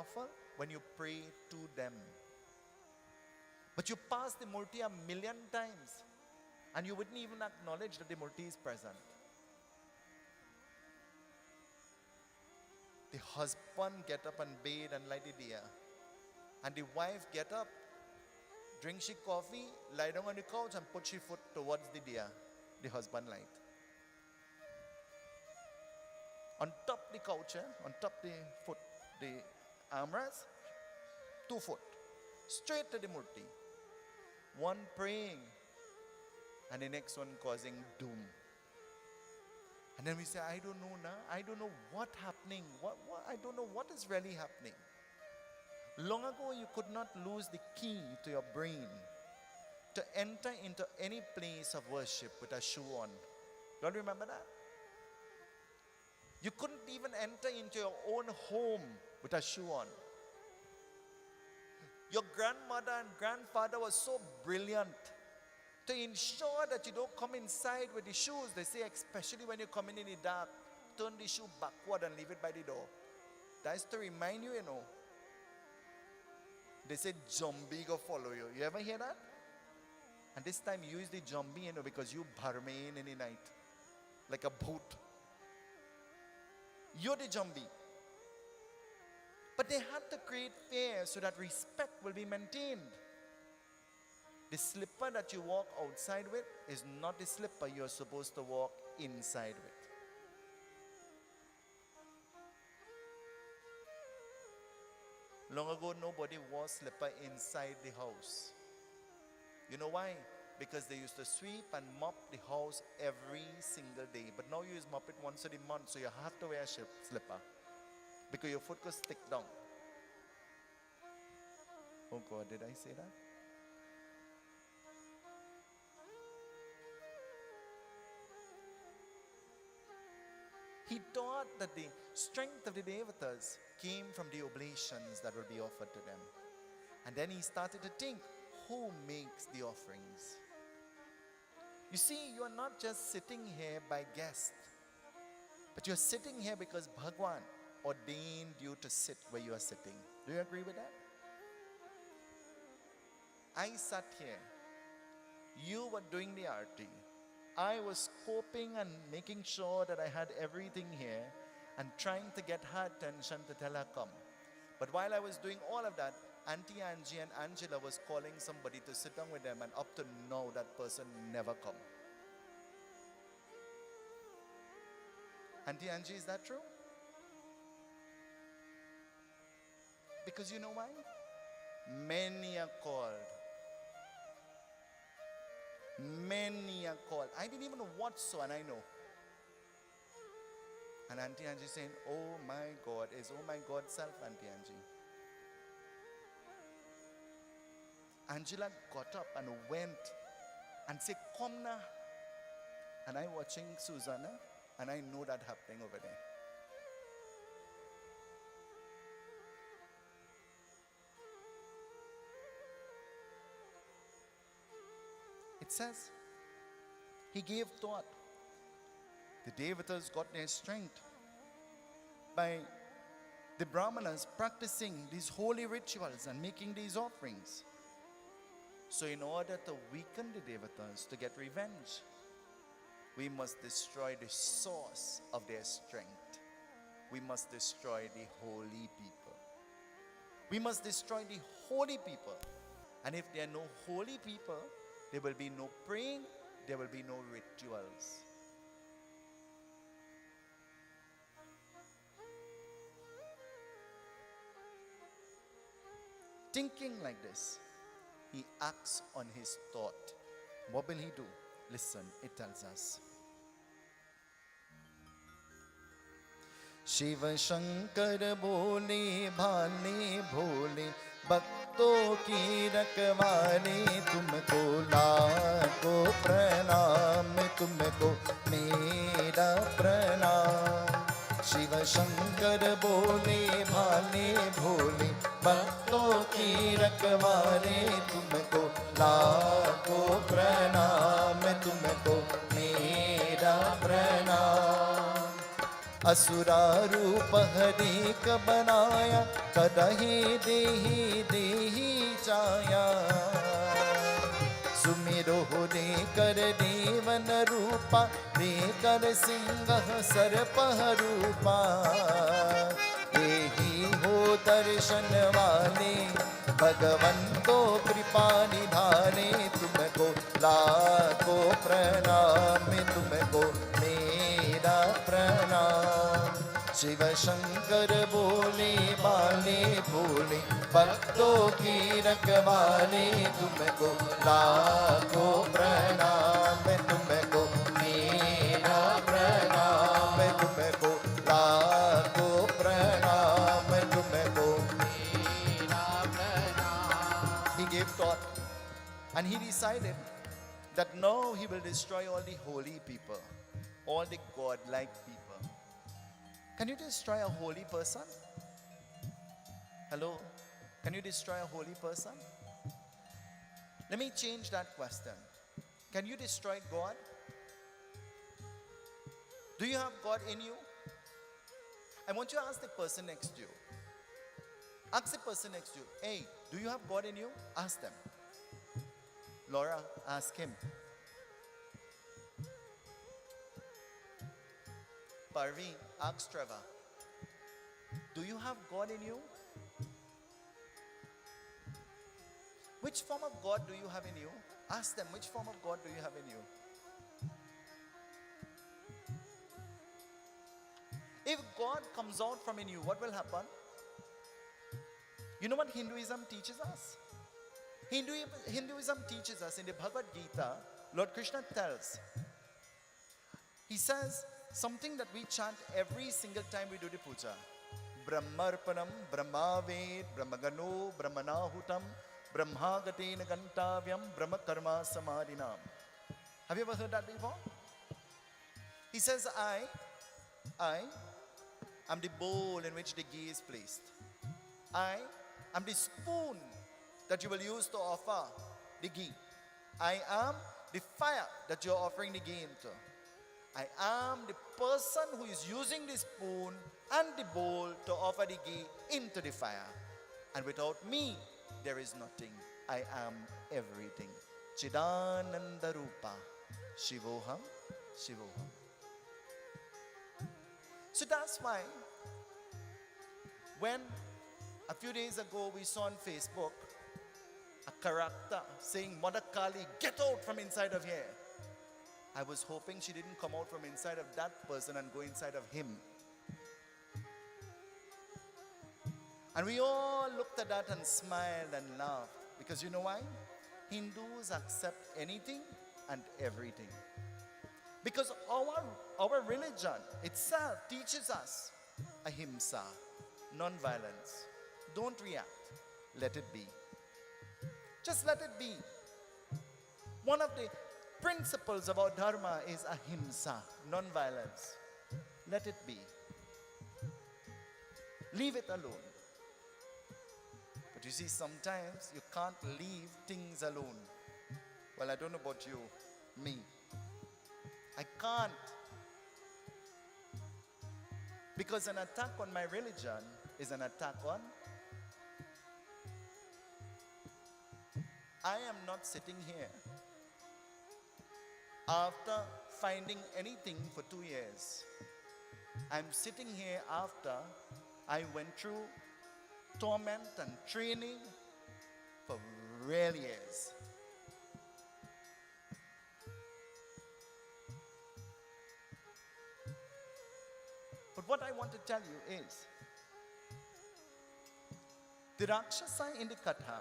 powerful when you pray to them. But you pass the murti 1,000,000 times and you wouldn't even acknowledge that the murti is present. The husband get up and bathe and light the diya. And the wife get up, drink she coffee, lie down on the couch and put she foot towards the diya. The husband light. On top the couch, on top the foot, the armrest, 2 foot. Straight to the murti. One praying and the next one causing doom. And then we say, I don't know now. I don't know what's happening. I don't know what is really happening. Long ago, you could not lose the key to your brain to enter into any place of worship with a shoe on. Don't you remember that? You couldn't even enter into your own home with a shoe on. Your grandmother and grandfather was so brilliant to ensure that you don't come inside with the shoes. They say, especially when you're coming in the dark, turn the shoe backward and leave it by the door. That is to remind you, They say, zombie go follow you. You ever hear that? And this time you use the zombie, because you barmaid in the night. Like a boat. You're the zombie. But they had to create fear so that respect will be maintained. The slipper that you walk outside with is not the slipper you're supposed to walk inside with. Long ago, nobody wore slipper inside the house. You know why? Because they used to sweep and mop the house every single day. But now you just mop it once a month, so you have to wear a slipper. Because your foot could stick down. Oh God, did I say that? He taught that the strength of the devatas came from the oblations that will be offered to them. And then he started to think, who makes the offerings? You see, you are not just sitting here by guest, but you're sitting here because Bhagwan ordained you to sit where you are sitting. Do you agree with that? I sat here. You were doing the arti. I was scoping and making sure that I had everything here and trying to get her attention to tell her come. But while I was doing all of that, Auntie Angie and Angela was calling somebody to sit down with them, and up to now that person never come. Auntie Angie, is that true? Because you know why? Many are called. Many are called. I didn't even know what so, and I know. And Auntie Angie saying, oh my God, is oh my God self, Auntie Angie. Angela got up and went and said, come now. And I watching Susanna, and I know that happening over there. It says, he gave thought. The Devatas got their strength by the Brahmanas practicing these holy rituals and making these offerings. So in order to weaken the Devatas, to get revenge, we must destroy the source of their strength. We must destroy the holy people. We must destroy the holy people. And if there are no holy people, there will be no praying, there will be no rituals. Thinking like this, he acts on his thought. What will he do? Listen, it tells us. Shiva Shankar bole bhale bhole भक्तों की रखवाले तुमको लाखों प्रणाम तुमको मेरा प्रणाम शिव शंकर बोले भाले भोले भक्तों की रखवाले तुमको लाखों प्रणाम तुमको मेरा प्रणाम असुरा रूप हरेक बनाया, करहे देहि देहि जाया। सुमिरो दे कर देवन रूपा, दे कर सिंह सर्प रूपा। देहि हो दर्शन वाले, भगवंतो कृपा निधाने। तुमको लाखों प्रणाम, तुमको मेरा प्रणाम। शिव शंकर बोले बाले बोले, भक्तों की रखवाले। तुमको लाखों प्रणाम, तुमको मेरा प्रणाम। तुमको लाखों प्रणाम, तुमको मेरा प्रणाम। He gave thought and he decided that no, he will destroy all the holy people, all the godlike people. Can you destroy a holy person? Hello? Can you destroy a holy person? Let me change that question. Can you destroy God? Do you have God in you? I want you to ask the person next to you. Ask the person next to you, hey, do you have God in you? Ask them. Laura, ask him. Parveen, ask Trevor. Do you have God in you? Which form of God do you have in you? Ask them, which form of God do you have in you? If God comes out from in you, what will happen? You know what Hinduism teaches us? Hinduism teaches us in the Bhagavad Gita, Lord Krishna tells, he says something that we chant every single time we do the puja. Brahmarpanam, Brahmaved, Brahmagano, Brahmanahutam, Brahmagatena Gantavyam, Brahmakarma Samadhinam. Have you ever heard that before? He says, I am the bowl in which the ghee is placed. I am the spoon that you will use to offer the ghee. I am the fire that you are offering the ghee into. I am the person who is using the spoon and the bowl to offer the ghee into the fire. And without me, there is nothing. I am everything. Chidananda Rupa. Shivoham, Shivoham. So that's why when a few days ago we saw on Facebook a character saying, Mother Kali, get out from inside of here. I was hoping she didn't come out from inside of that person and go inside of him. And we all looked at that and smiled and laughed. Because you know why? Hindus accept anything and everything. Because our religion itself teaches us ahimsa, non-violence. Don't react. Let it be. Just let it be. One of the principles about dharma is ahimsa, non-violence. Let it be. Leave it alone. But you see, sometimes you can't leave things alone. Well, I don't know about you, me. I can't. Because an attack on my religion is an attack on. I am not sitting here after finding anything for 2 years. I'm sitting here after I went through torment and training for real years. But what I want to tell you is, the Rakshasa in the Katha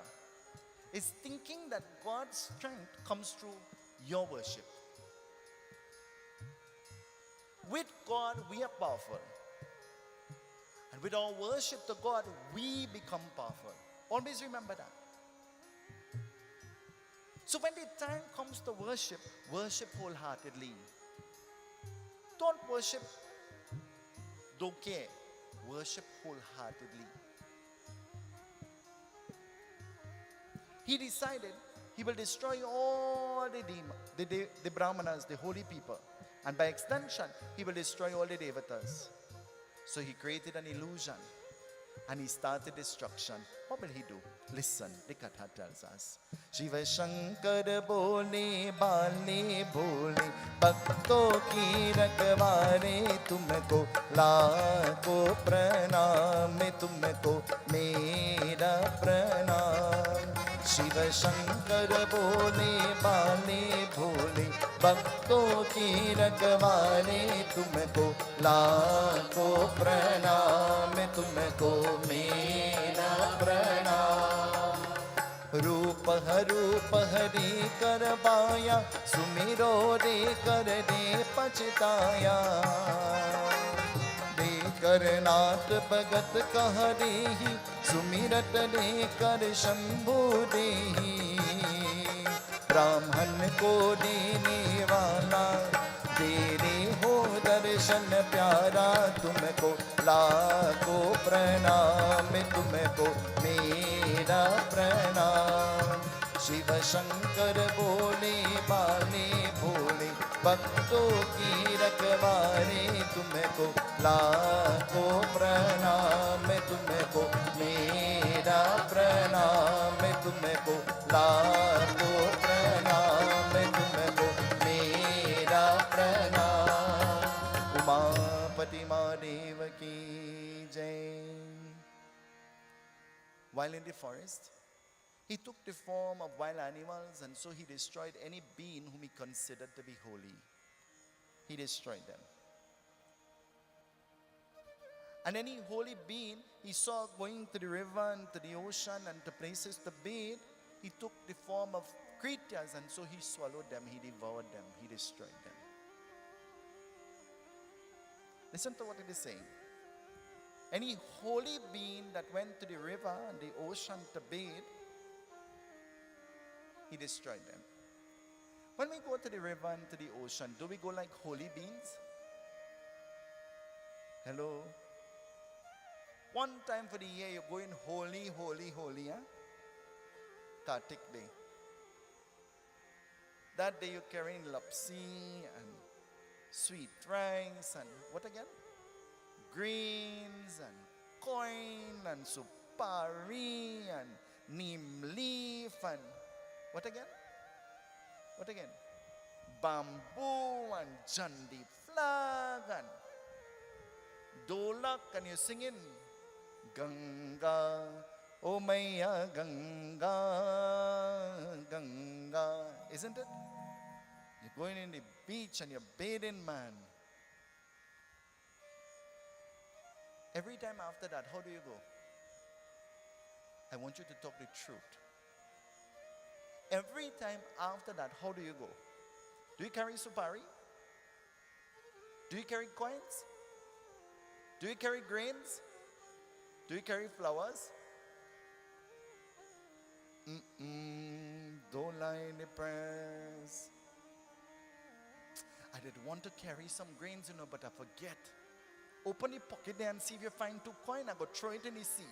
is thinking that God's strength comes through your worship. With God, we are powerful. And with our worship to God, we become powerful. Always remember that. So when the time comes to worship, worship wholeheartedly. Don't worship, don't care. Worship wholeheartedly. He decided he will destroy all the Brahmanas, the holy people. And by extension, he will destroy all the Devatas. So he created an illusion and he started destruction. What will he do? Listen, the Katha tells us. Shiva Shankar bole bale bole bhakto ki rakhwale tumko lakho pranam tumko mera pranam. Shiva Shankar bole bale bole bhakto ki rakhwale tumko lakho pranam tumko mera pranam. रूप हरि कर बाया सुमिरो रे कर दे पछताया दे कर नाथ भगत कह दे सुमिरत दे कर शंभु दे ब्राह्मण को देने वाला तेरे हो दर्शन प्यारा तुमको लाखों प्रणाम तुमको मेरा प्रणाम. शिव शंकर बोले बाले भोले भक्तों की रखवाले तुमको लाखों प्रणाम तुमको मेरा प्रणाम तुमको लाखों प्रणाम तुमको मेरा प्रणाम. उमापति महादेव की जय. While in the forest, he took the form of wild animals, and so he destroyed any being whom he considered to be holy. He destroyed them. And any holy being he saw going to the river and to the ocean and to places to bathe, he took the form of creatures, and so he swallowed them, he devoured them, he destroyed them. Listen to what it is saying. Any holy being that went to the river and the ocean to bathe, he destroyed them. When we go to the river and to the ocean, do we go like holy beings? Hello? One time for the year, you're going holy, holy, holy, huh? Kartik Day. That day you're carrying lapsi and sweet rice and what again? Grains and coin and supari and neem leaf and what again? What again? Bamboo and jandi flag and dolak, and you're singing Ganga, oh Maya Ganga, Ganga, isn't it? You're going in the beach and you're bathing, man. Every time after that, how do you go? I want you to talk the truth. Every time after that, how do you go? Do you carry supari? Do you carry coins? Do you carry grains? Do you carry flowers? Don't lie in the press. I did want to carry some grains, but I forget. Open the pocket there and see if you find 2 coins. I go throw it in the sea.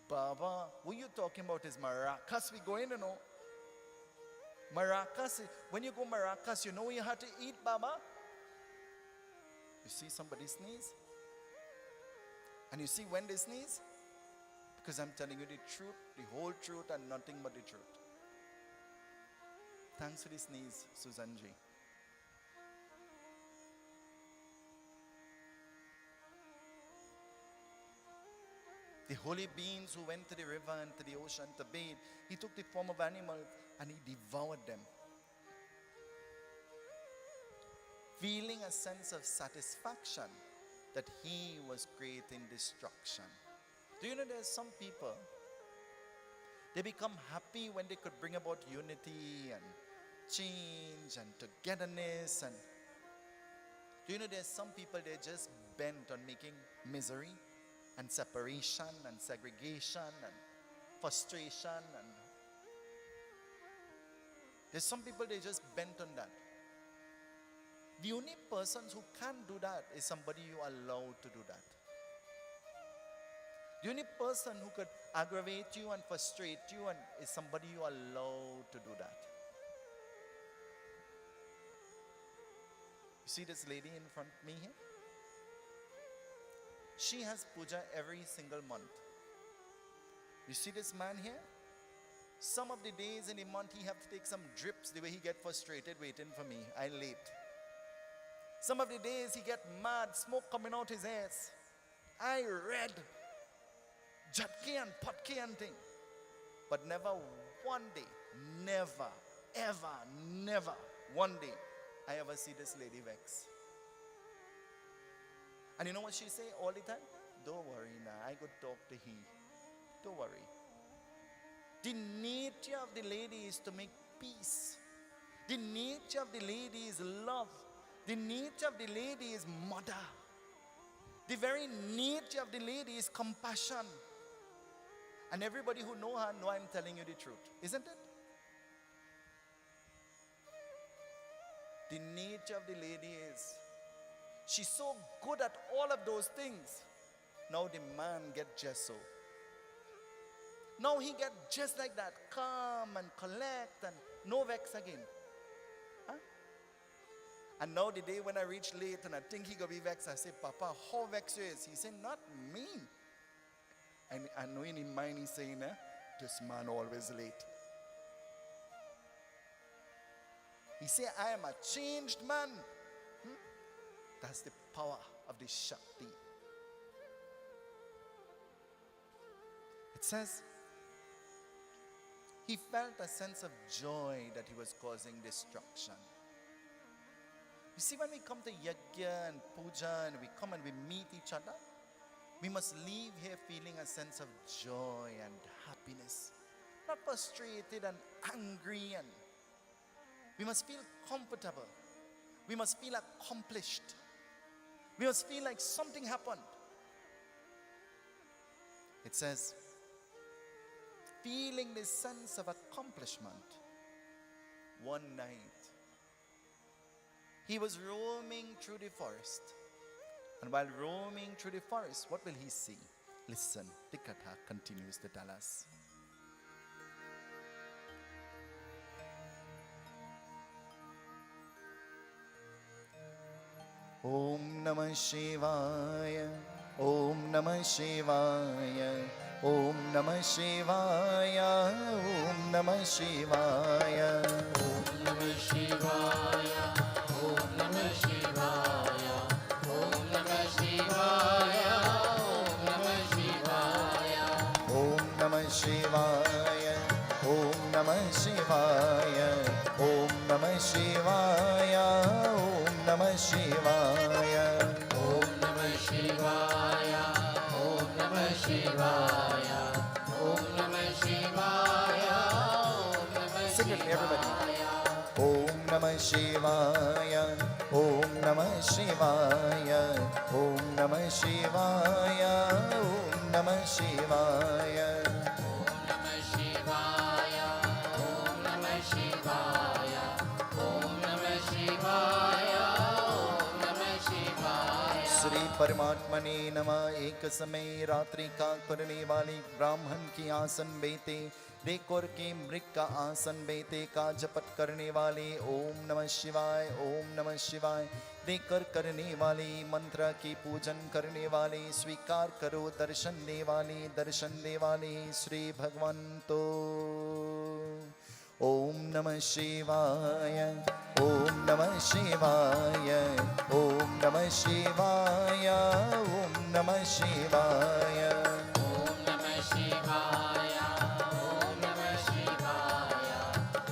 Baba, what you talking about is maracas we going, Maracas, when you go maracas, you know you have to eat, Baba? You see somebody sneeze? And you see when they sneeze? Because I'm telling you the truth, the whole truth, and nothing but the truth. Thanks for the sneeze, Susan G. The holy beings who went to the river and to the ocean to bathe, he took the form of animals and he devoured them. Feeling a sense of satisfaction that he was creating destruction. Do you know there's some people, they become happy when they could bring about unity and change and togetherness. And do you know there's some people, they're just bent on making misery and separation and segregation and frustration. And there's some people, they just bent on that. The only persons who can do that is somebody you allow to do that. The only person who could aggravate you and frustrate you is somebody you allow to do that. See this lady in front of me here? She has puja every single month. You see this man here? Some of the days in the month he have to take some drips the way he get frustrated waiting for me. I late. Some of the days he get mad, smoke coming out his ears. I red. Jatki and potki and thing. But never one day, never, ever, never one day I ever see this lady vex. And you know what she say all the time? Don't worry now, I could talk to he. Don't worry. The nature of the lady is to make peace. The nature of the lady is love. The nature of the lady is mother. The very nature of the lady is compassion. And everybody who know her know I'm telling you the truth. Isn't it? The nature of the lady is, she's so good at all of those things. Now the man get just so. Now he get just like that, calm and collect and no vex again. Huh? And now the day when I reach late and I think he gonna be vexed, I say, Papa, how vexed you is? He said, not me. And I know in his mind he's saying, this man always late. He said, I am a changed man. That's the power of the Shakti. It says, he felt a sense of joy that he was causing destruction. You see, when we come to Yajna and Puja and we come and we meet each other, we must leave here feeling a sense of joy and happiness. Not frustrated and angry. And we must feel comfortable. We must feel accomplished. We must feel like something happened. It says, feeling this sense of accomplishment, one night, he was roaming through the forest. And while roaming through the forest, what will he see? Listen, the Katha continues to tell us. Om Namah Shivaya, Om Namah Shivaya, Om Namah Shivaya, Om Namah Shivaya, Om Namah Shivaya, Om Namah Shivaya, Om Namah Shivaya, Om Namah Shivaya, Om Namah Shivaya, Om Namah Shivaya, Om Namah Shivaya, Om Namah Shivaya, Om Namah Shivaya, Om Namah Shivaya, Om Namah Shivaya. Sing it, everybody. Om Namah Shivaya, Om Namah Shivaya, Om Namah Shivaya, Om Namah Shivaya, Om Namah Shivaya, Om Namah Shivaya, Om Namah Shivaya, Om Namah Shivaya. Shri परमात्मने नमः। एक समय रात्रि का करने वाले ब्राह्मण की आसन बेते देखोर के मृग का आसन बेते का जपत करने वाले ओम नमः शिवाय, ओम नमः शिवाय देकर करने वाले मंत्र की पूजन करने वाले स्वीकार करो दर्शन दे वाले श्री भगवंतो। ओम नमः शिवाय, ओम नमः शिवाय, ओम नमः शिवाय, ओम नमः शिवाय, ओम नमः शिवाय, ओम नमः शिवाय,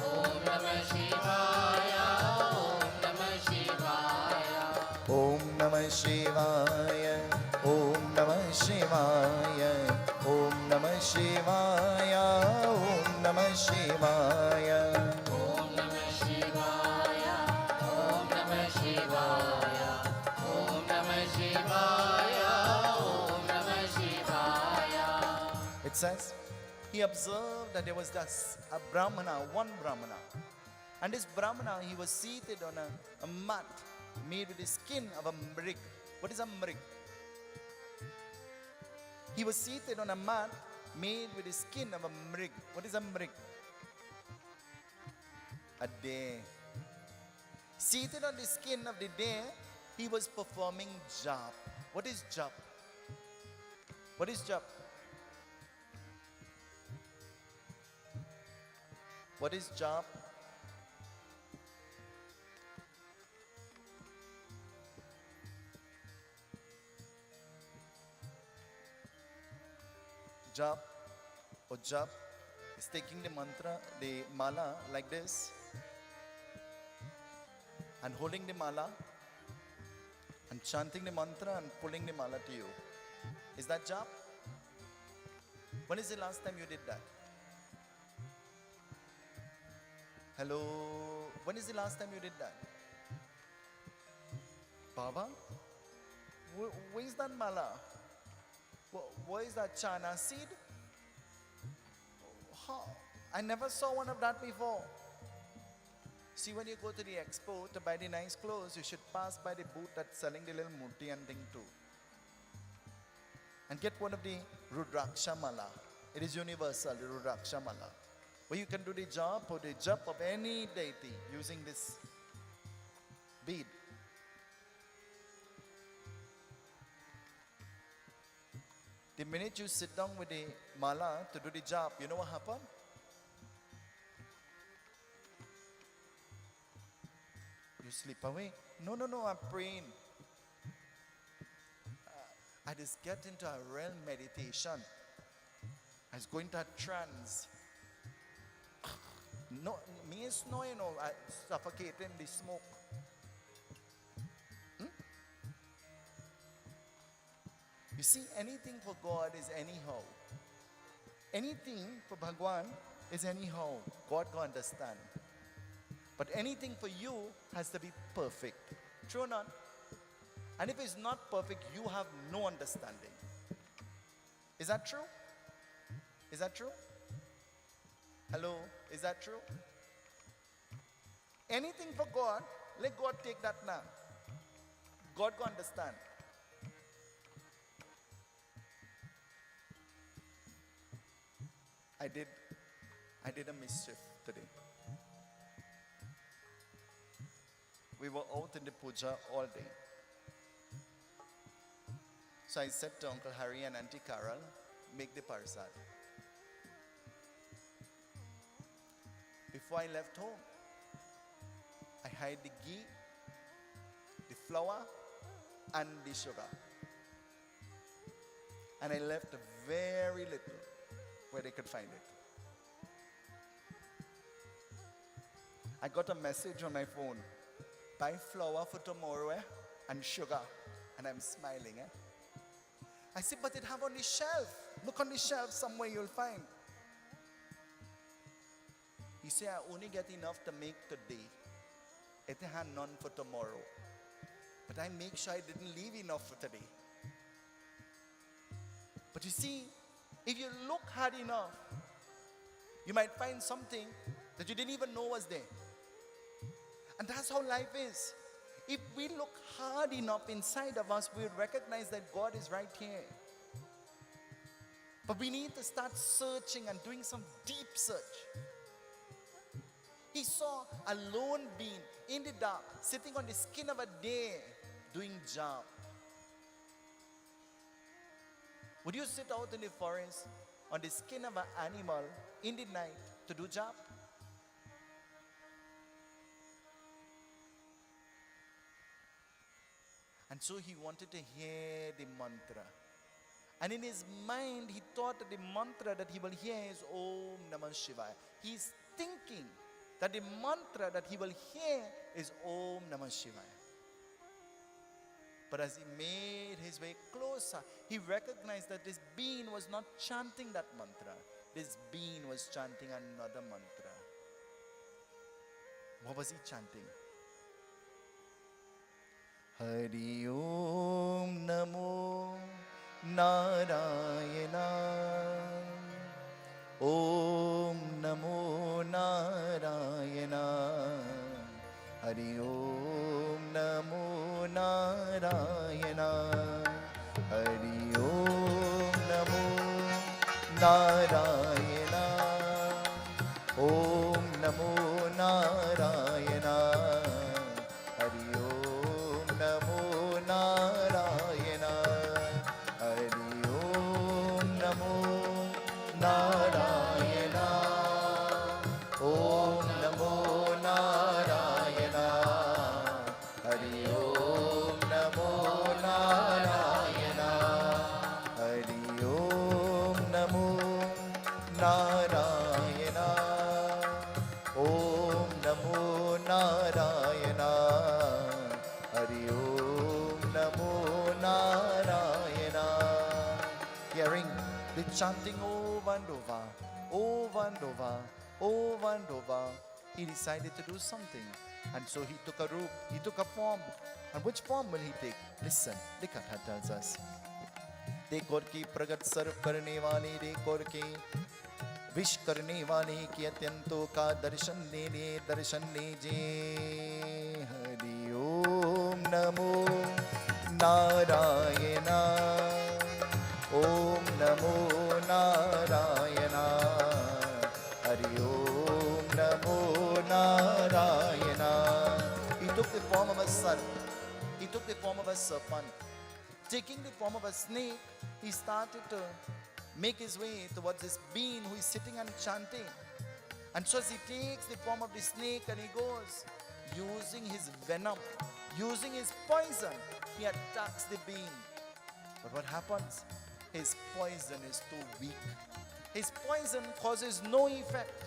ओम नमः शिवाय, ओम नमः शिवाय, ओम नमः शिवाय, ओम नमः शिवाय, ओम नमः शिवाय, ओम नमः शिवाय, ओम नमः शिवाय, ओम नमः शिवाय, ओम नमः शिवाय। It says, he observed that there was a brahmana, one brahmana. And this brahmana, he was seated on a mat made with the skin of a mrig. What is a mrig? He was seated on a mat made with the skin of a mrig. What is a mrig? A deer. Seated on the skin of the deer, he was performing jap. What is jap? What is jap? What is jap? Jap or jap is taking the mantra, the mala like this, and holding the mala and chanting the mantra and pulling the mala to you. Is that jap? When is the last time you did that? Hello? When is the last time you did that? Baba? Where is that mala? Where is that chana seed? How? I never saw one of that before. See, when you go to the expo to buy the nice clothes, you should pass by the booth that's selling the little murti and thing too. And get one of the Rudraksha mala. It is universal, the Rudraksha mala. Where you can do the job or the jap of any deity using this bead. The minute you sit down with the mala to do the jap, you know what happened? You sleep away. No, I'm praying. I just get into a real meditation. I was going to a trance. No, me is no, I suffocating the smoke. You see, anything for God is anyhow. Anything for Bhagwan is anyhow. God can understand. But anything for you has to be perfect. True or not? And if it's not perfect, you have no understanding. Is that true? Is that true? Hello? Is that true? Anything for God, let God take that now. God can understand. I did a mischief today. We were out in the puja all day. So I said to Uncle Harry and Auntie Carol, make the parsad. Before I left home, I hid the ghee, the flour, and the sugar. And I left very little where they could find it. I got a message on my phone. Buy flour for tomorrow, and sugar. And I'm smiling, I said, but it have on the shelf. Look on the shelf somewhere you'll find. He said, I only get enough to make today. It had none for tomorrow. But I make sure I didn't leave enough for today. But you see, if you look hard enough, you might find something that you didn't even know was there. And that's how life is. If we look hard enough inside of us, we'll recognize that God is right here. But we need to start searching and doing some deep search. He saw a lone being in the dark, sitting on the skin of a deer, doing job. Would you sit out in the forest on the skin of an animal in the night to do job? And so he wanted to hear the mantra. And in his mind, he thought that the mantra that he will hear is Om Namah Shivaya. He's thinking that the mantra that he will hear is Om Namah Shivaya. But as he made his way closer, he recognized that this being was not chanting that mantra. This being was chanting another mantra. What was he chanting? Hari Om Namo Narayana. Om Namo Narayana. Hari Om Namo Narayana. Hari Om Namo Narayana. Om Namo Narayana. Om Namo Narayana. Hari Om Namo Narayana. Om Namo Narayana. Hari Om Namo Narayana. Hari Om Namo Narayana. Om Namo Narayana. Hari Om Namo Narayana. Hearing the chanting over and over, over and over, over and over, he decided to do something. And so he took a robe, he took a form. And which form will he take? Listen, the Katha tells us. देखोर की प्रगट सर्व करने वाले, देखोर के wish करने वाले की अत्यंतों का दर्शन लीजिए. हरि ओम नमो नारायणा. ओम नमो Narayana. Hari Om Namo Narayana. He took the form of a serpent. He took the form of a serpent. Taking the form of a snake, he started to make his way towards this being who is sitting and chanting. And so as he takes the form of the snake and he goes, using his venom, using his poison, he attacks the being. But what happens? His poison is too weak. His poison causes no effect.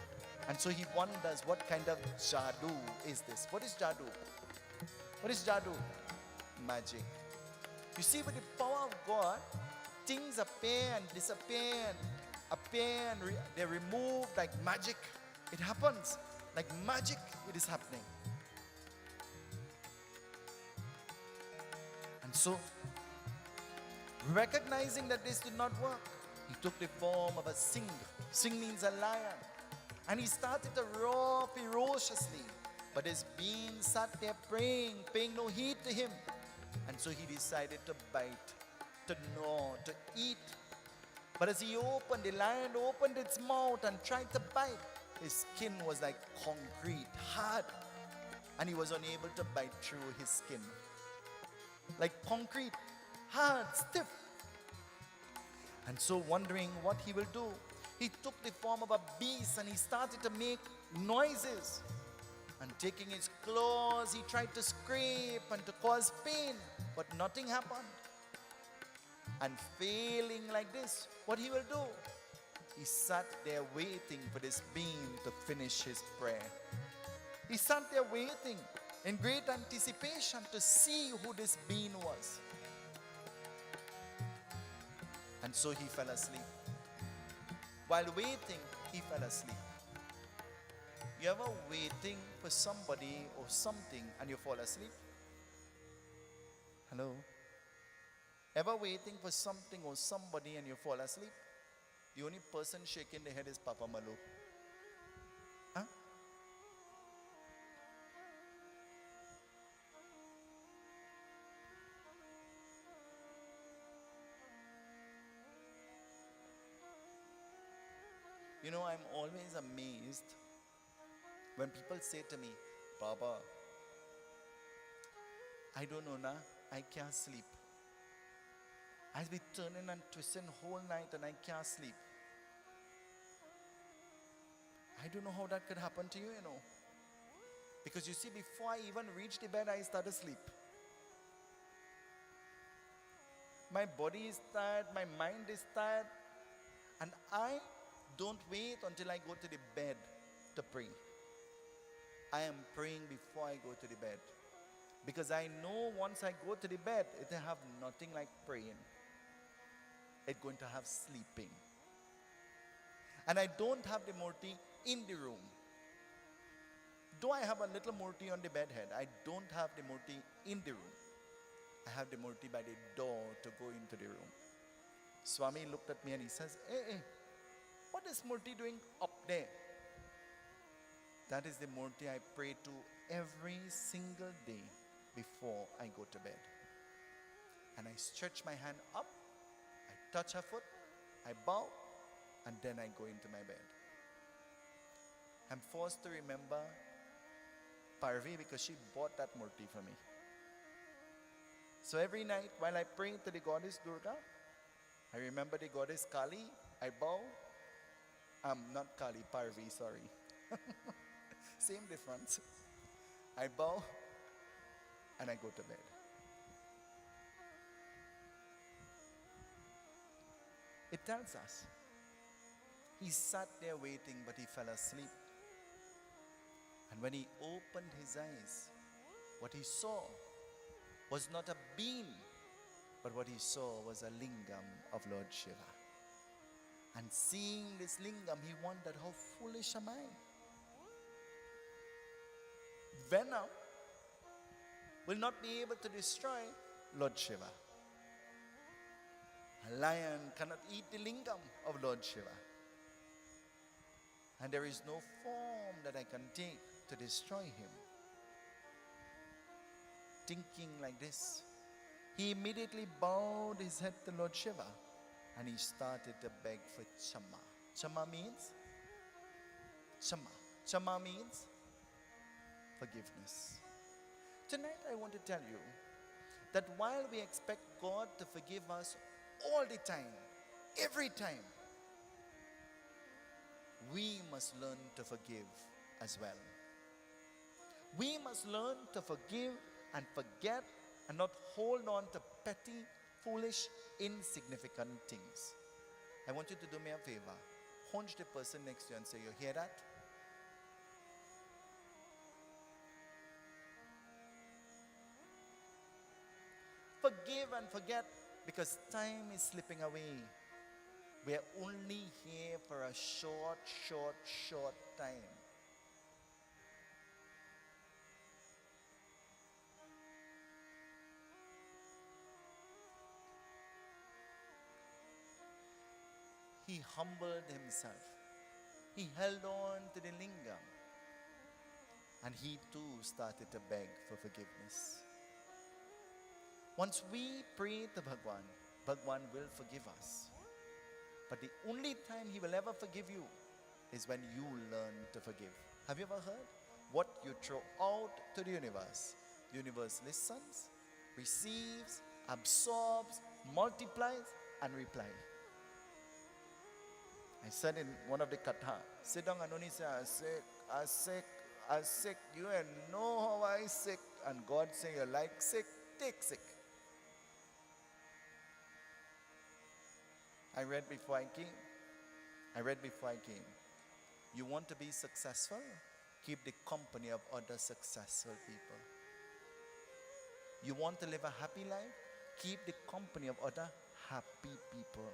And so he wonders, what kind of jadoo is this? What is jadoo? What is jadoo? Magic. You see, with the power of God, things appear and disappear and appear and they're removed like magic. It happens like magic. It is happening. And so, recognizing that this did not work, he took the form of a sing. Sing means a lion. And he started to roar ferociously. But his being sat there praying, paying no heed to him. And so he decided to bite, to gnaw, to eat. But as he opened, the lion opened its mouth and tried to bite. His skin was like concrete, hard. And he was unable to bite through his skin. Like concrete, hard, stiff. And so wondering what he will do, he took the form of a beast and he started to make noises. And taking his claws, he tried to scrape and to cause pain, but nothing happened. And failing like this, what he will do? He sat there waiting for this being to finish his prayer. He sat there waiting in great anticipation to see who this being was. And so he fell asleep. While waiting, he fell asleep. You ever waiting for somebody or something and you fall asleep? Hello? Ever waiting for something or somebody and you fall asleep? The only person shaking the head is Papa Malu. Huh? You know, I'm always amazed when people say to me, Baba, I don't know, I can't sleep. I'll be turning and twisting whole night and I can't sleep. I don't know how that could happen to you, you know. Because you see, before I even reach the bed, I start to sleep. My body is tired, my mind is tired, and I don't wait until I go to the bed to pray. I am praying before I go to the bed. Because I know once I go to the bed, it will have nothing like praying. It's going to have sleeping. And I don't have the murti in the room. Though I have a little murti on the bed head, I don't have the murti in the room. I have the murti by the door to go into the room. Swami looked at me and he says, hey, what is murti doing up there? That is the murti I pray to every single day before I go to bed. And I stretch my hand up, I touch her foot, I bow, and then I go into my bed. I'm forced to remember Parvi because she bought that murti for me. So every night while I pray to the goddess Durga, I remember the goddess Kali, I bow. Not Kali, Parvi, sorry. Same difference. I bow and I go to bed. It tells us he sat there waiting, but he fell asleep. And when he opened his eyes, what he saw was not a beam, but what he saw was a lingam of Lord Shiva. And seeing this lingam, he wondered, how foolish am I? Venom will not be able to destroy Lord Shiva. A lion cannot eat the lingam of Lord Shiva. And there is no form that I can take to destroy him. Thinking like this, he immediately bowed his head to Lord Shiva and he started to beg for Chama. Chama means? Chama. Chama means forgiveness. Tonight I want to tell you that while we expect God to forgive us all the time, every time, we must learn to forgive as well. We must learn to forgive and forget and not hold on to petty, foolish, insignificant things. I want you to do me a favor. Hunch the person next to you and say, you hear that? Forgive and forget, because time is slipping away. We are only here for a short time. He humbled himself. He held on to the lingam. And he too started to beg for forgiveness. Once we pray to Bhagwan, Bhagwan will forgive us. But the only time he will ever forgive you is when you learn to forgive. Have you ever heard? What you throw out to the universe listens, receives, absorbs, multiplies, and replies. I said in one of the katha, sit down and only say, I sick, you and know how I sick. And God say, you like sick, take sick. I read before I came. You want to be successful? Keep the company of other successful people. You want to live a happy life? Keep the company of other happy people.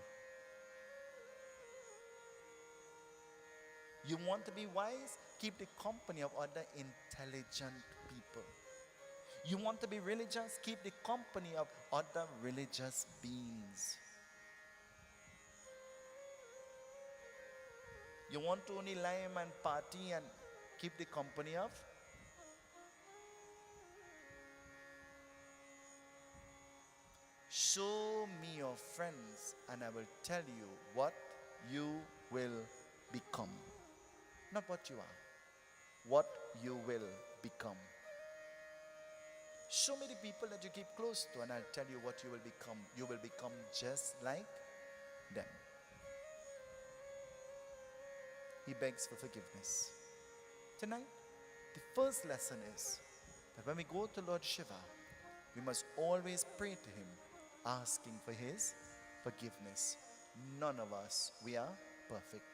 You want to be wise? Keep the company of other intelligent people. You want to be religious? Keep the company of other religious beings. You want to only lime and party and keep the company of? Show me your friends and I will tell you what you will become. Not what you are, what you will become. Show me the people that you keep close to and I'll tell you what you will become. You will become just like them. He begs for forgiveness. Tonight, the first lesson is that when we go to Lord Shiva, we must always pray to him, asking for his forgiveness. None of us, we are perfect,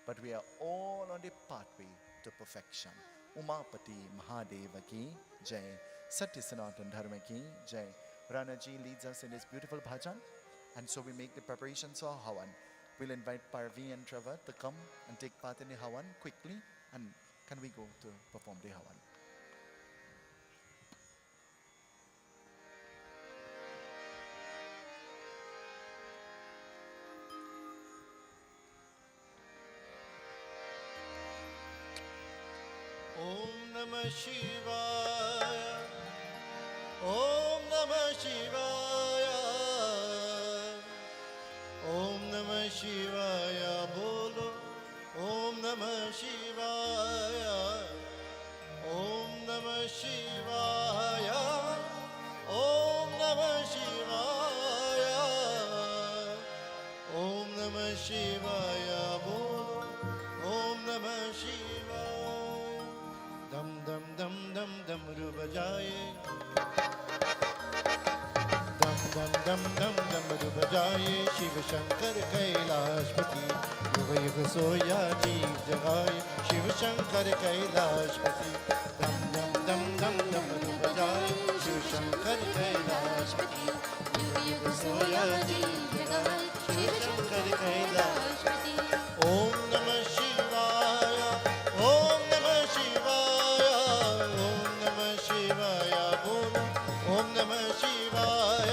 but we are all on the pathway to perfection. Umapati Mahadeva ki Jai. Satya Sanatan Dharma ki Jai. Ranaji leads us in this beautiful bhajan, and so we make the preparations for Havan. We'll invite Parvi and Trevor to come and take part in the Havan quickly, and can we go to perform the Havan? Om Namah Shivaya. Om Namah Shivaya. Om Namah Shivaya. Bolo. Om Namah Shivaya. Om Namah Shivaya. Om Namah शिवाय बोलो ओम नमः शिवाय। दम दम दम दम डमरू बजाए, दम दम दम दम डमरू बजाए, शिव शंकर कैलाशपति युग युग सोया जीव जगाए, शिव शंकर कैलाशपति। दम दम दम दम डमरू बजाए, शिव शंकर कैलाशपति युग युग सोया जीव जगाए, शिव शंकर कैलाशपति। ओम नमः शिवाय, ओम नमः शिवाय, ओम नमः शिवाय बोलो ओम नमः शिवाय,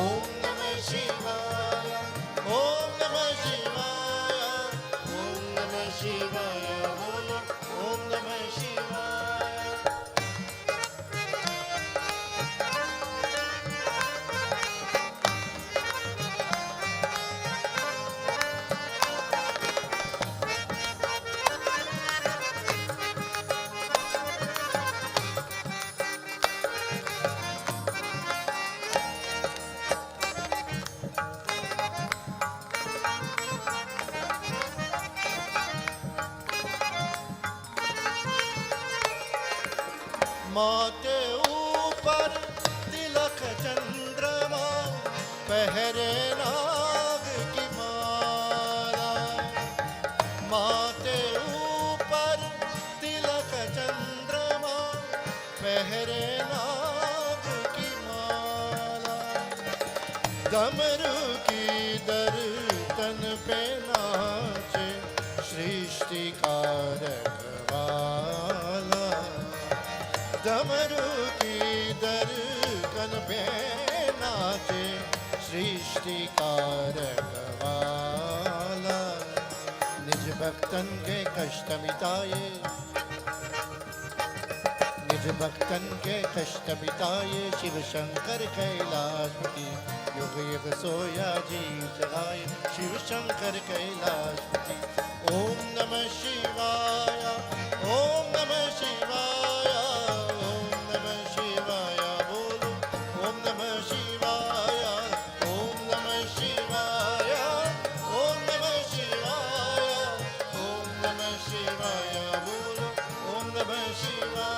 ओम नमः शिवाय, ओम नमः शिवाय, ओम नमः शिवाय बोलो ओम नमः शिवाय। माथे ऊपर तिलक चंद्रमा, पहरे नाग की माला। माथे ऊपर तिलक चंद्रमा, पहरे नाग की माला। डमरू की दर तन पे नाचे, सृष्टि का रखवाला। डमरू की दर कन पे नाचे, सृष्टि का रखवाला। निज भक्तन के कष्ट मिटाए, निज भक्तन के कष्ट मिटाए, शिव शंकर कैलाशपति युग युग सोया जीव जगाए, शिव शंकर कैलाशपति। ओम नमः शिवाय, ओम नमः शिवाय, ओम नमः शिवाय बोलो ओम नमः शिवाय, ओम नमः शिवाय, ओम नमः शिवाय, ओम नमः शिवाय बोलो ओम नमः शिवाय।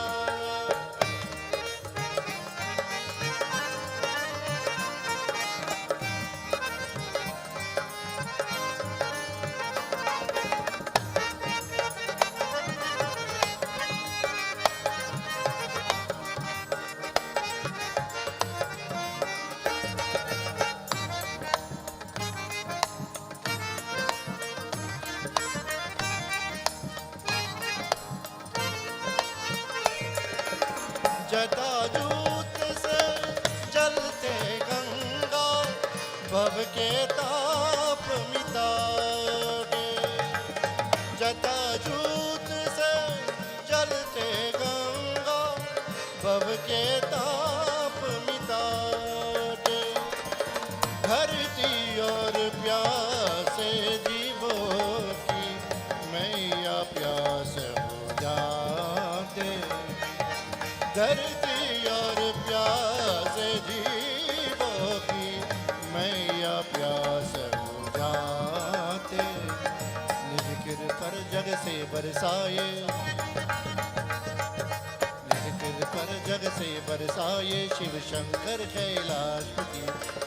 जटाजूत से जलते गंगा, भव के ताप मिटावे। जटाजूत से जलते गंगा, भव के ताप मिटावे। धरती और प्यासे जीवों की मैया प्यास हो जाते। धरती और प्यास जीवों की मैया प्यास हो जाते। निज कृपा जग से बरसाए, निज कृपा जग से बरसाए, शिव शंकर कैलाशपति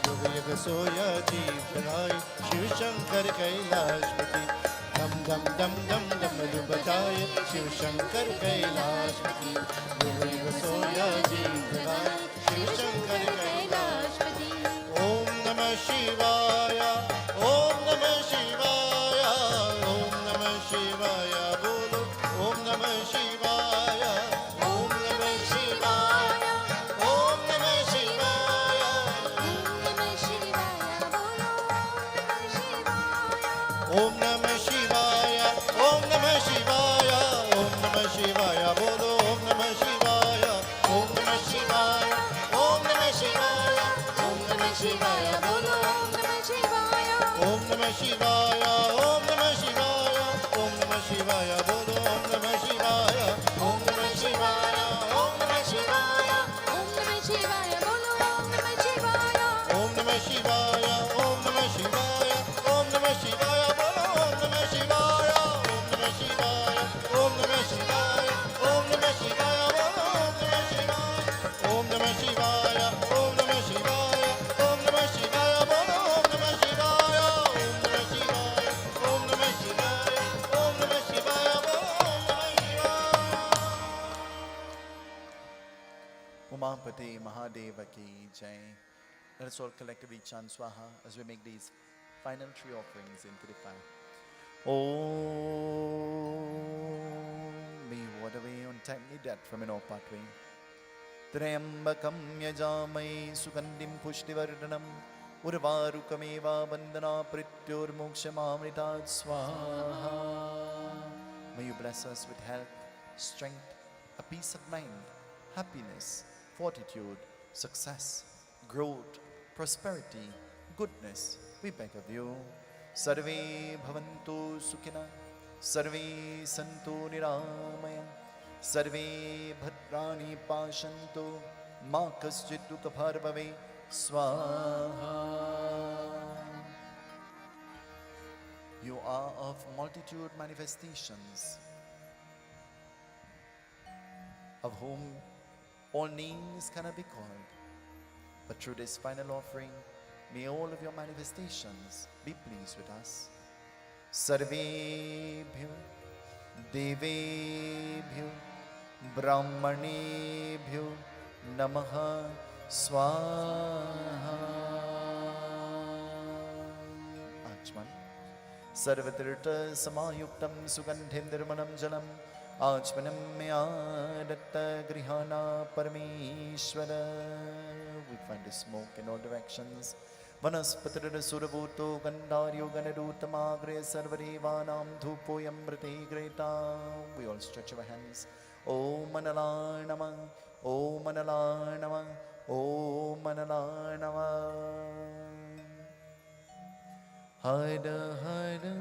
युग युग सोया जीव जगाए, शिव शंकर कैलाशपति। दम दम दम दम डमरू बजाए, शिव शंकर कैलाशपति युग युग सोया जीव जगाए, शिव शंकर कैलाशपति। ओम नमः शिवाय, ओम नमः शिवाय, ओम नमः शिवाय बोलो ओम नमः शिवाय, ओम नमः शिवाय, ओम नमः शिवाय, ओम नमः शिवाय बोलो ओम नमः शिवाय, ओम नमः शिवाय, ओम नमः शिवाय बोलो ओम नमः शिवाय, ओम नमः शिवाय, ओम नमः शिवाय, ओम नमः शिवाय बोलो ओम नमः शिवाय ओम नमः शिवाय, ओम नमः शिवाय, ओम नमः शिवाय बोलो ओम नमः शिवाय, ओम नमः शिवाय, ओम नमः शिवाय, ओम नमः शिवाय बोलो ओम नमः शिवाय ओम नमः शिवाय, ओम नमः शिवाय, ओम नमः शिवाय। Mahadeva ki jai. Let us all collectively chant Swaha as we make these final 3 offerings into the fire. Om. May you ward away untimely death from in our pathway. Trayambakam yajamai sugandhim pushtivardhanam urvarukameva bandana prityormokshamamritat swaha. May you bless us with health, strength, a peace of mind, happiness, fortitude, success, growth, prosperity, goodness. We beg of you. Sarve bhavantu sukhina, sarve santu niramaya, sarve bhadrani pashantu, ma kaschid dukha bhave swaha. You are of multitude manifestations, of whom all names cannot be called. But through this final offering, may all of your manifestations be pleased with us. Sarvebhyo Devebhyo Brahmanebhyo Namaha Swaha. Achman. Sarvatirta Samayuktam Sugandhim Nirmanam Jalam Achmanam Maya Datta Grihana Parameshwara. We find the smoke in all directions. Vanaspatara Surabhuto Gandharyo Ganaduttamagre Sarvarevanam Dhupoyam Brate Greta. We all stretch our hands. Om Manala Namah, Om Manala Namah, Om Manala Namah. Hara Hara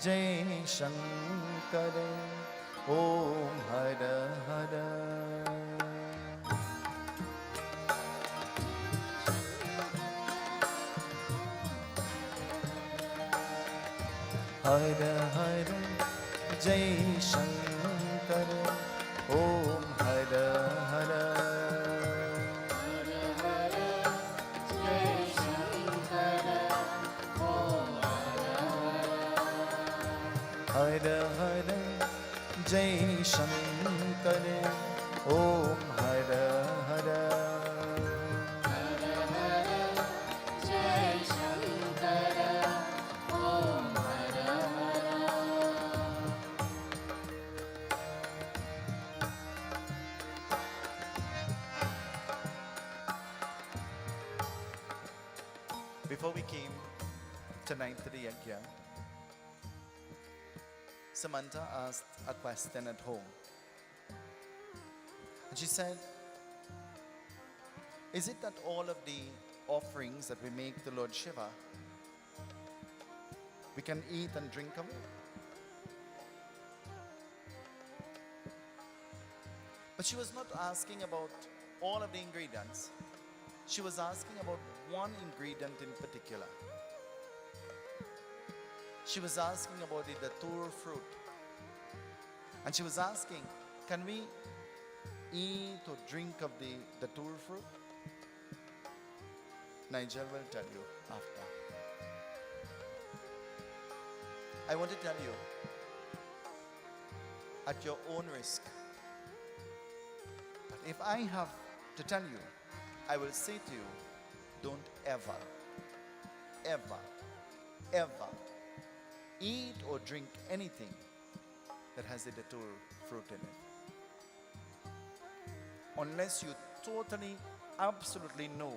Jai Shankara, Om Hara Hara. Hara Hara Jai Shankara, Om Hara Hara. Hara Hara Jai Shankara, Om Hara Hara. Before we came tonight to the yajna, Samantha asked a question at home. And she said, is it that all of the offerings that we make to Lord Shiva, we can eat and drink of it? But she was not asking about all of the ingredients. She was asking about one ingredient in particular. She was asking about the datur fruit. And she was asking, can we eat or drink of the datur fruit? Nigel will tell you after. I want to tell you, at your own risk, but if I have to tell you, I will say to you, don't ever, ever, ever eat or drink anything that has the datur fruit in it. Unless you totally, absolutely know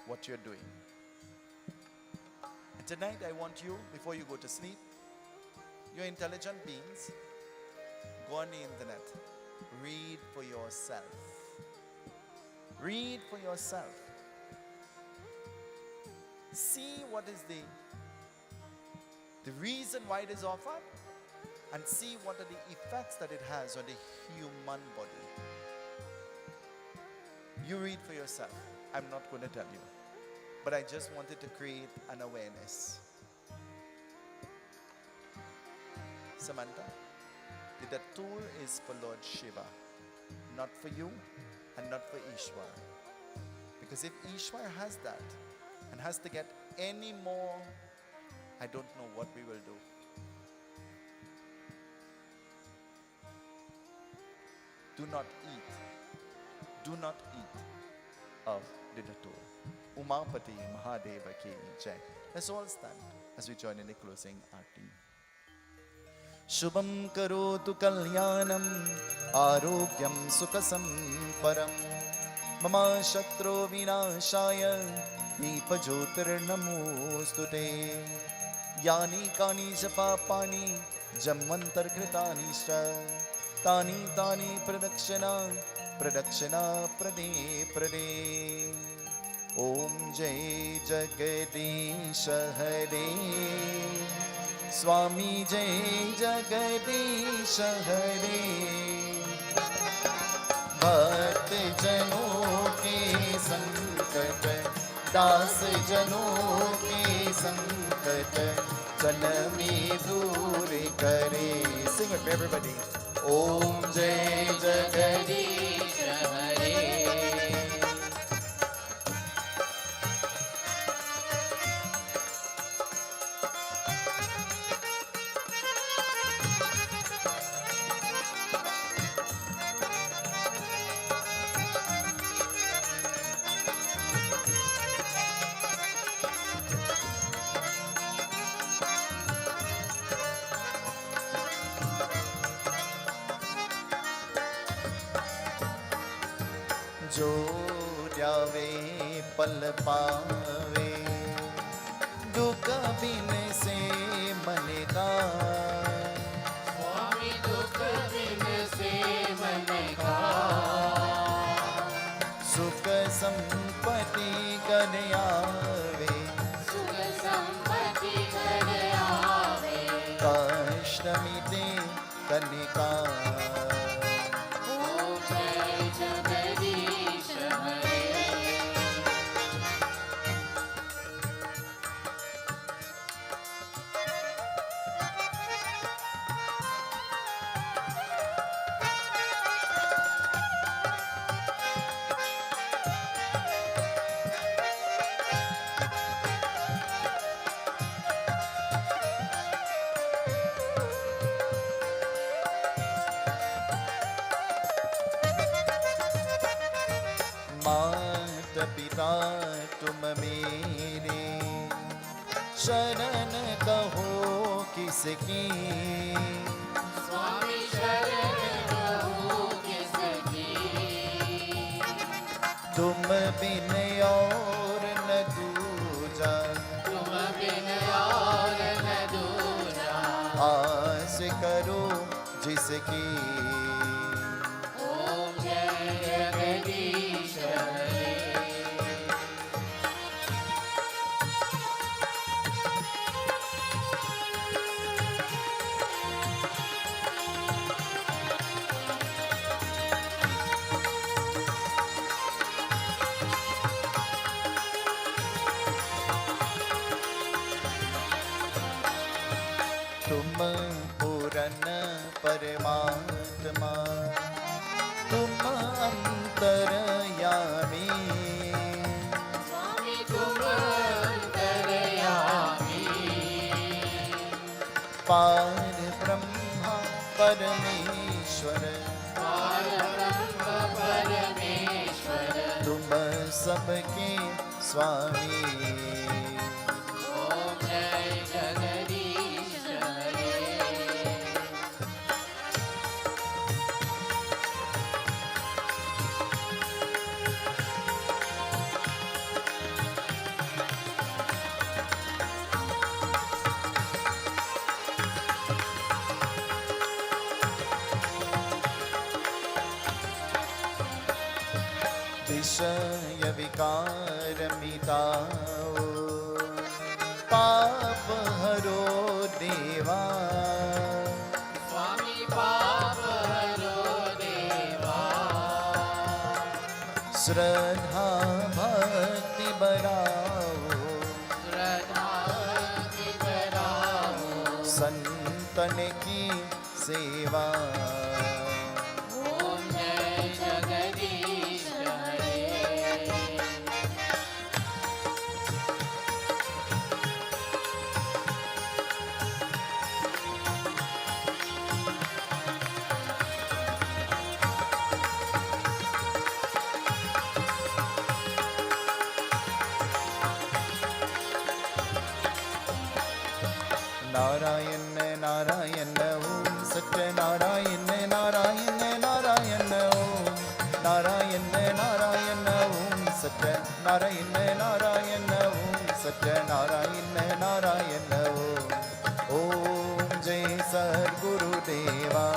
what you're doing. And tonight I want you, before you go to sleep, you're intelligent beings, go on the internet, read for yourself. Read for yourself. See what is the reason why it is offered, and see what are the effects that it has on the human body. You read for yourself. I'm not going to tell you. But I just wanted to create an awareness. Samantha, the datur is for Lord Shiva, not for you and not for Ishwar. Because if Ishwar has that and has to get any more, I don't know what we will do. Do not eat. Do not eat. of the Datur. Umapati Mahadeva ki jai. Let's all stand as we join in the closing arti. Shubham karotu kalyanam arogyam sukasam param mama shatru vinashaya deepajyotirnamostute yani kani japapani jammantar kritani stra tani tani pradakshina prade prade. Om Jai Jagadish Hare Swami Jai Jagadish Hare. भक्त जनों के संकट दास जनों के संकट जन में दूर करे. Sing with me everybody. Om Jai Jagadish Hare. जो जावे पल पावे दुख बिन से मन का. स्वामी दुख बिन से मन का सुख संपत्ति कर आवे सुख संपत्ति कर आवे. कष्ट मिटे कनिका. ओम जय जगदीश हरे. मात पिता तुम मेरे शरण कहो किसकी. स्वामी शरण कहो किसकी. तुम बिन और न दूजा तुम बिन और न दूजा. आस करो जिसकी. ओम जय जगदीश हरे. तुम पूरन परमात्मा तुम अंतरयामी. स्वामी तुम अंतर्यामी. पार ब्रह्मा परमेश्वर परब्रह्म परमेश्वर. तुम सबके स्वामी. ओम जय जगदीश हरे. विषय विकार मिटाओ पाप हरो देवा. स्वामी पाप हरो देवा. श्रद्धा भक्ति बढ़ाओ श्रद्धा भक्ति कराओ. संतन की सेवा. ओम जय जगदीश हरे. नारायण नारायण ओम सत्यनारायण नारायण नारायण ओम नारायण नारायण ओम सत्यनारायण नारायण ओम सत्यनारायण नारायण ओम जय सद्गुरुदेवा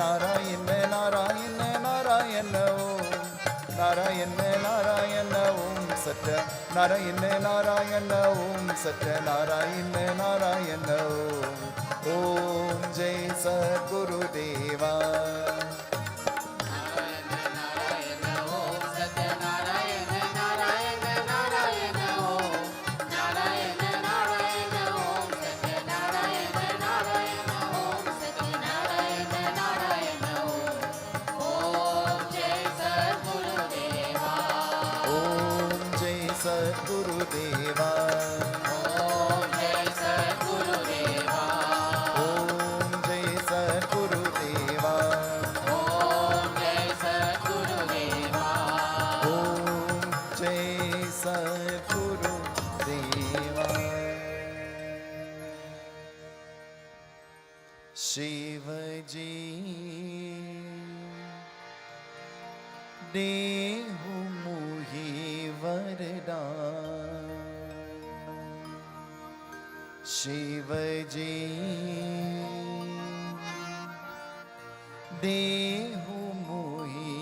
नारायण नारायण नारायण ओम नारायण नारायण ओम सत्य नारायण नारायण ओम सत्य नारायण नारायण ओम जय सद्गुरुदेवा सद्गुरुदेवा ओम जय सद्गुरुदेवा ओम जय सद्गुरुदेवा ओम जय सद्गुरुदेवा ओम जय सद्गुरुदेवा शिवजी देहु मुहि वरदान शिवजी देहु मुहि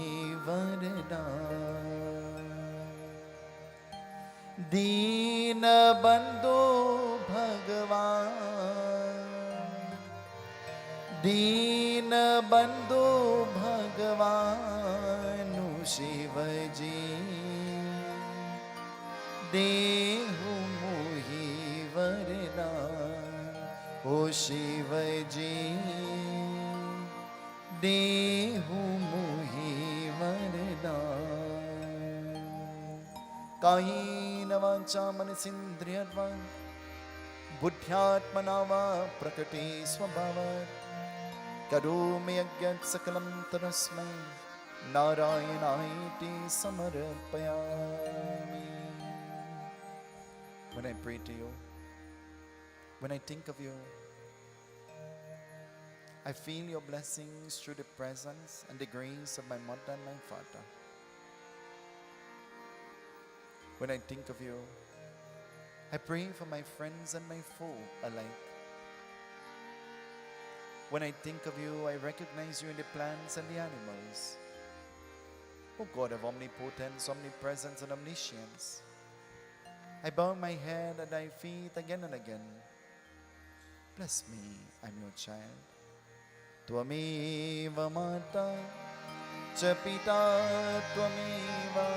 वरदान दीन बंधु भगवान दीन बंधु भगवान शिवजी देहु मुहि वरदान ओ शिवजी देहु मुहि वरदान कायेन वाचा मनसेन्द्रियर्वा बुद्ध्यात्मना वा प्रकृते स्वभावात् करोमि यज्ञं सकलं तस्मै नारायणाय समर्पयामि. When I pray to you, when I think of you, I feel your blessings through the presence and the grace of my mother and my father. When I think of you, I pray for my friends and my foe alike. When I think of you, I recognize you in the plants and the animals. O God of omnipotence, omnipresence, and omniscience, I bow my head at thy feet again and again. Bless me, I'm your child. Tvameva mata cha pita tvameva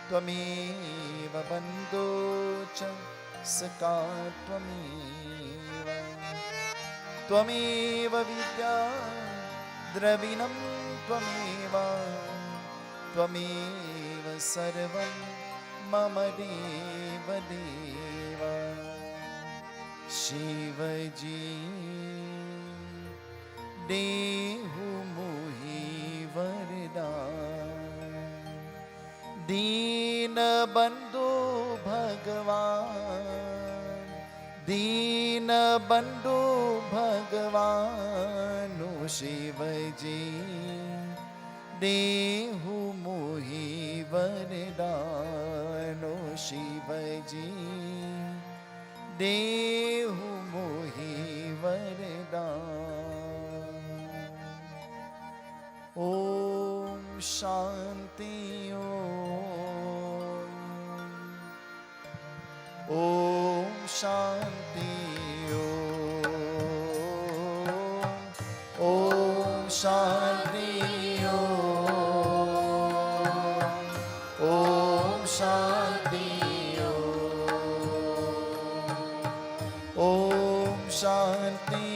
tvameva bandhu cha saka tvameva tvameva vidya dravinam tvameva tvameva sarvam mama deva deva. Shivaji dehu muhi vardhan deen bandhu bhagwan deen bandhu bhagwan o Shivaji dehu muhi vardhan o Shivaji dehu muhi vardhan. Om Shanti Om Shanti Om Shanti Om Shanti Om Shanti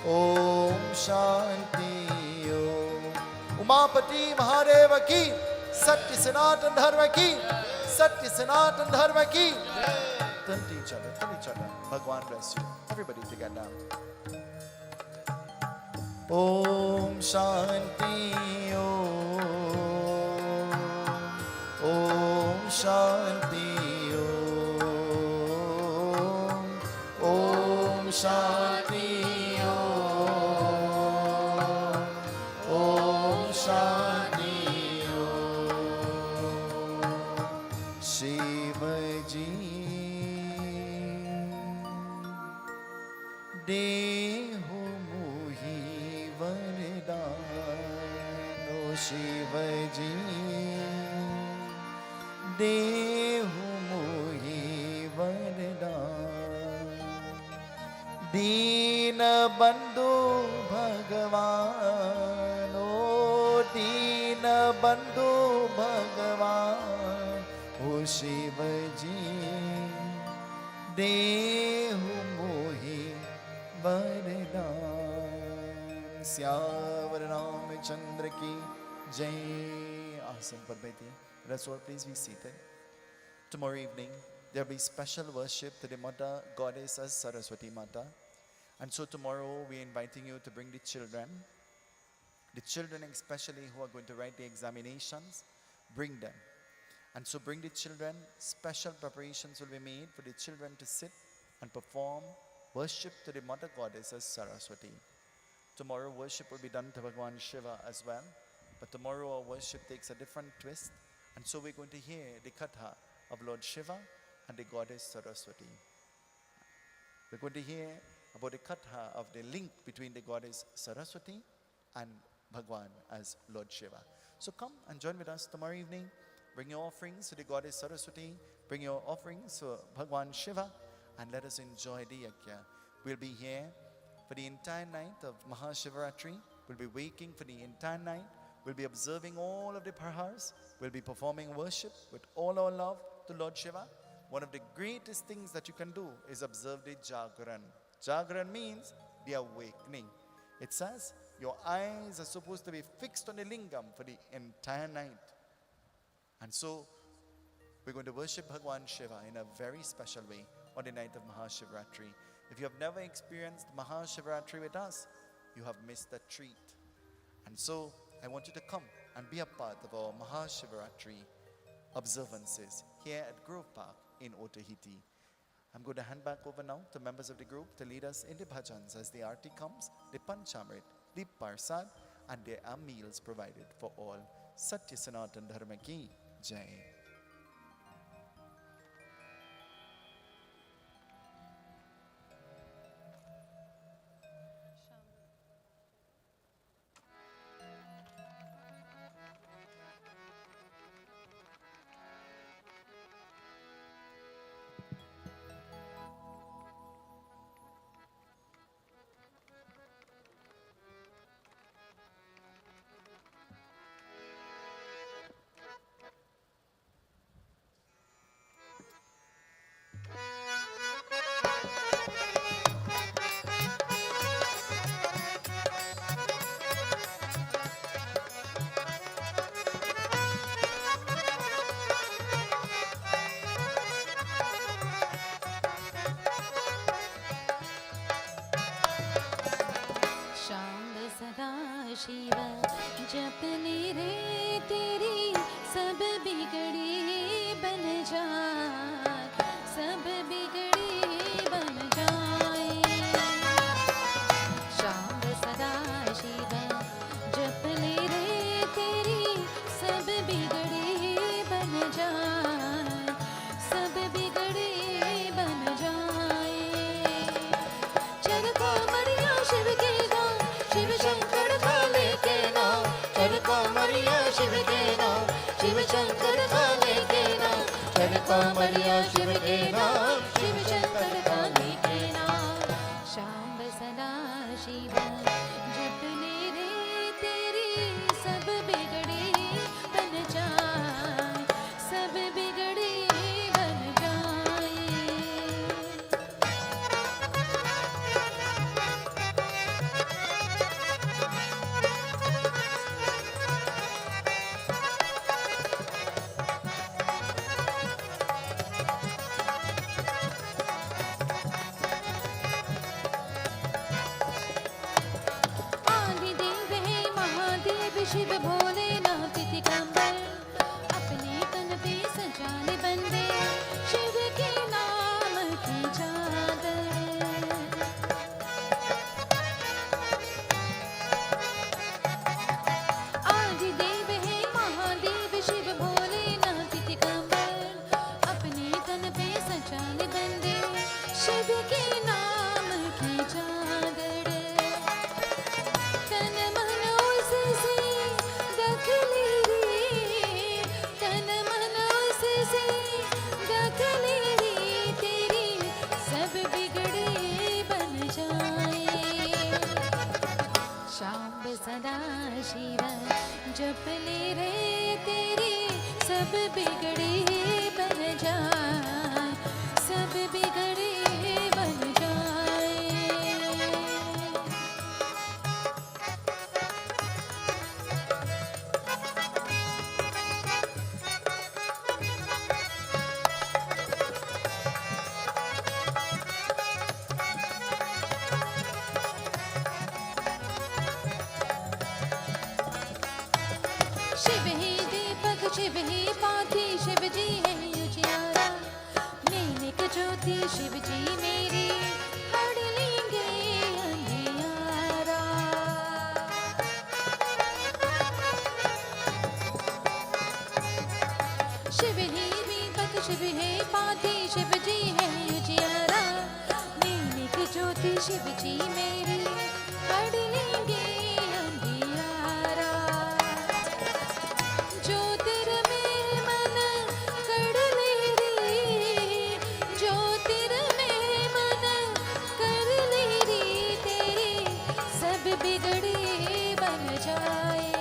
Om Shanti Umapati Mahadev की, सत्य सनातन धर्म की, सत्य सनातन धर्म की. Turn to each other. Bhagwan bless you. Everybody together. Om Shanti Om. Om Shanti Om. Om Shanti Om. Om Shanti Om. Shivaji देहु मुहि वरदान. ओ शिवजी देहु मुहि वरदान. दीन बंधु भगवान. ओ दीन बंधु भगवान. ओ शिवजी देहु मुहि वरदान. श्यावर रामचंद्र की जय. आसन पर बैठिए. Let's all please be seated. Tomorrow evening there will be special worship to the Mother Goddess as Saraswati Mata, and so tomorrow we are inviting you to bring the children especially who are going to write the examinations. Bring them, and so bring the children. Special preparations will be made for the children to sit and perform worship to the Mother Goddess as Saraswati. Tomorrow worship will be done to Bhagwan Shiva as well, but tomorrow our worship takes a different twist, and so we're going to hear the katha of Lord Shiva and the Goddess Saraswati. We're going to hear about the katha of the link between the Goddess Saraswati and Bhagwan as Lord Shiva. So come and join with us tomorrow evening. Bring your offerings to the Goddess Saraswati, bring your offerings to Bhagwan Shiva, and let us enjoy the Yajna. We'll be here for the entire night of Mahashivratri. We'll be waking for the entire night. We'll be observing all of the prahars. We'll be performing worship with all our love to Lord Shiva. One of the greatest things that you can do is observe the Jagran. Jagran means the awakening. It says your eyes are supposed to be fixed on the lingam for the entire night. And so we're going to worship Bhagwan Shiva in a very special way on the night of Mahashivratri. If you have never experienced Mahashivratri with us, you have missed a treat. And so I want you to come and be a part of our Mahashivratri observances here at Grove Park in Otahiti. I'm going to hand back over now to members of the group to lead us in the bhajans as the arti comes, the panchamrit, the parsad, and there are meals provided for all. Satya Sanatan Dharma Ki Jai. Shiv जपने रे तेरी सब बिगड़ी बन जाए, सब बिगड़ी बन जाए। शाम सदा शिव जपने रे तेरी सब बिगड़ी बन जाए, सब बिगड़ी बन जाए। चरखा मरिया शिव के नाम, शिव शंकर भोले के नाम। चरखा मरिया शिव के नाम, शिव शंकर भोले के नाम। चरखा मरिया शिव के नाम, शिव शंकर भोले के नाम। शाम सदा शिव जपने रे तेरी सब बिगड़ी बन जाए, सब बिगड़ी बन जाए। शिव भोलेनाथ दिगंबर अपने तन पे सजा ले बंदे शिव के नाम की चादर आदि देव है महादेव शिव भोलेनाथ दिगंबर अपने तन पे सजा ले बंदे शिव के नाम की चादर तन मन उससे ढक ले रे तन मन उससे ढक ले रे तेरी सब बिगड़े बन जाए शाम सदा शिव जप ले रे तेरी सब बिगड़े बन जाए सब बिगड़े बन जाए शिव ही दीपक शिव ही पाथी शिव जी है उजियारा नैनिक ज्योति शिव जी मेरी हर लेंगे अंधियारा शिव ही दीपक शिव है पाथी शिव जी है उजियारा नैनिक ज्योति शिव जी मेरी हर लेंगे अंधियारा ज्योतिर्मय मन कर ले रे ज्योतिर्मय मन कर ले रे तेरे सब बिगड़े बन जाए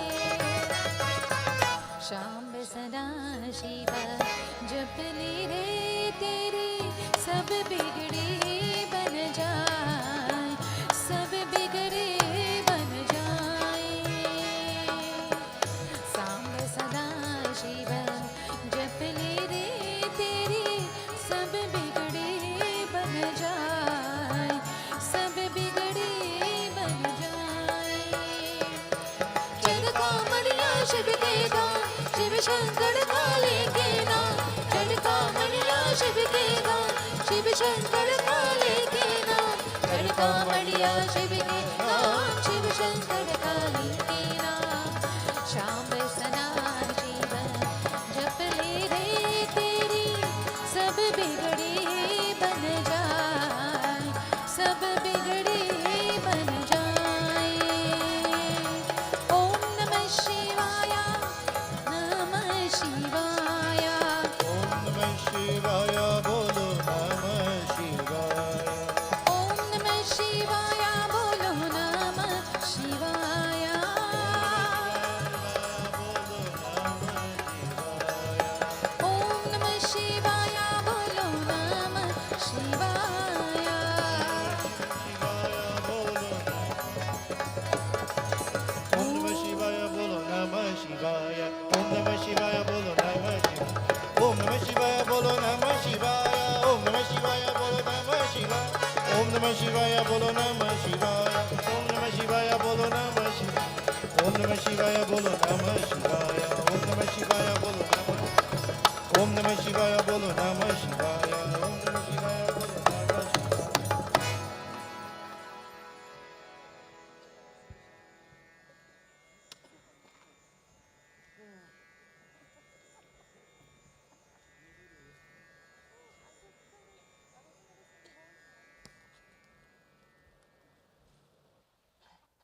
शाम सदा शिव जप ले रे तेरे सब बिगड़े बन जाए सब बिगड़े बन जाए सांब सदा शिव जप ले रे तेरी सब बिगड़े बन जाए सब बिगड़े बन जाए चढ़का मणिया शिव के गान शिव शंकर काले के नाम चढ़का मणिया शिव के गान शिव शंकर काले के नाम चढ़का मणिया शिव के नाम शिव शंकर काले के नाम शाम सना शिव जप ले रे तेरी सब बिगड़े बन जाए सब बिगड़े बन जाए ओम नमः शिवाय नमः शिवाय ओम नमः शिवाय बोलो नमः शिवाय ओम नमः शिवाय बोलो नमः शिवाय ओम नमः शिवाय बोलो नमः शिवाय ओम नमः शिवाय बोलो नमः शिवाय ओम नमः शिवाय बोलो नमः शिवाय ओम नमः शिवाय बोलो नमः शिवाय ओम नमः शिवाय बोलो नमः शिवाय ओम नमः शिवाय बोलो नमः शिवाय ओम नमः शिवाय बोलो नमः शिवाय ओम नमः शिवाय बोलो नमः शिवाय ओम नमः शिवाय बोलो नमः ओम नमः शिवाय बोलो नमः शिवाय